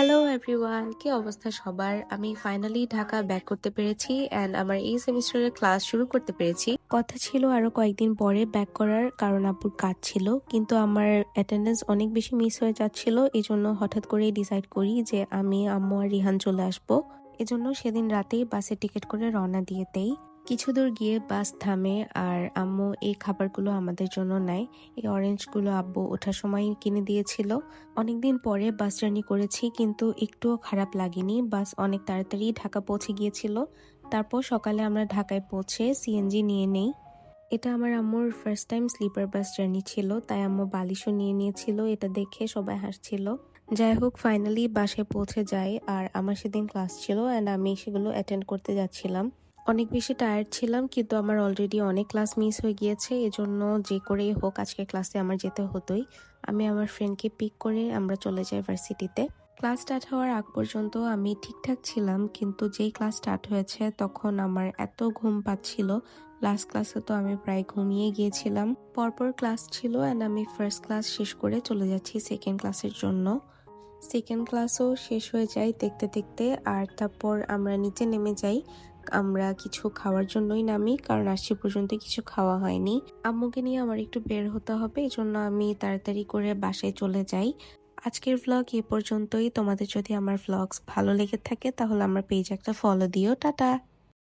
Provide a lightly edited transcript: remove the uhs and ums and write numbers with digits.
Hello everyone, কি অবস্থা সবার? আমি ফাইনালি ঢাকা ব্যাক করতে পেরেছি অ্যান্ড আমার এই সেমিস্টারের ক্লাস শুরু করতে পেরেছি। কথা ছিল আরো কয়েকদিন পরে ব্যাক করার, কারণ আপুর কাজ ছিল, কিন্তু আমার অ্যাটেন্ডেন্স অনেক বেশি মিস হয়ে যাচ্ছিল। এই জন্য হঠাৎ করেই ডিসাইড করি যে আমি, আম্মু আর রিহান চলে আসবো। এজন্য সেদিন রাতেই বাসের টিকিট করে রওনা দিয়ে দেই। কিছু দূর গিয়ে বাস থামে আর আম্মু এই খাবারগুলো আমাদের জন্য নেয়। এই অরেঞ্জগুলো আব্বু ওঠার সময় কিনে দিয়েছিল। অনেকদিন পরে বাস জার্নি করেছি, কিন্তু একটুও খারাপ লাগেনি। বাস অনেক তাড়াতাড়ি ঢাকা পৌঁছে গিয়েছিল। তারপর সকালে আমরা ঢাকায় পৌঁছে সিএনজি নিয়ে নেই। এটা আমার আম্মুর first time sleeper bus journey ছিল, তাই আম্মু বালিশও নিয়ে নিয়েছিল। এটা দেখে সবাই হাসছিল। যাই হোক, ফাইনালি বাসায় পৌঁছে যাই। আর আমার সেদিন ক্লাস ছিল অ্যান্ড আমি সেগুলো অ্যাটেন্ড করতে যাচ্ছিলাম। অনেক বেশি টায়ার্ড ছিলাম, কিন্তু আমার অলরেডি অনেক ক্লাস মিস হয়ে গিয়েছে। এজন্য যে করেই হোক আজকের ক্লাসে আমার যেতে হতোই। আমি আমার ফ্রেন্ডকে পিক করে আমরা চলে যাই ভার্সিটিতে। ক্লাস স্টার্ট হওয়ার আগ পর্যন্ত আমি ঠিকঠাক ছিলাম, কিন্তু যেই ক্লাস স্টার্ট হয়েছে তখন আমার এত ঘুম পাচ্ছিল। লাস্ট ক্লাসে তো আমি প্রায় ঘুমিয়ে গিয়েছিলাম। পরপর ক্লাস ছিল অ্যান্ড আমি ফার্স্ট ক্লাস শেষ করে চলে যাচ্ছি সেকেন্ড ক্লাসের জন্য। সেকেন্ড ক্লাসও শেষ হয়ে যায় দেখতে দেখতে, আর তারপর আমরা নিচে নেমে যাই। আমরা কিছু খাওয়ার জন্যই নামি, কারণ আসছি পর্যন্ত কিছু খাওয়া হয়নি। আম্মুকে নিয়ে আমার একটু বের হতে হবে, এজন্য আমি তাড়াতাড়ি করে বাসায় চলে যাই। আজকের ভ্লগ এ পর্যন্তই। তোমাদের যদি আমার ভ্লগস ভালো লেগে থাকে তাহলে আমার পেজে একটা ফলো দিও। টাটা।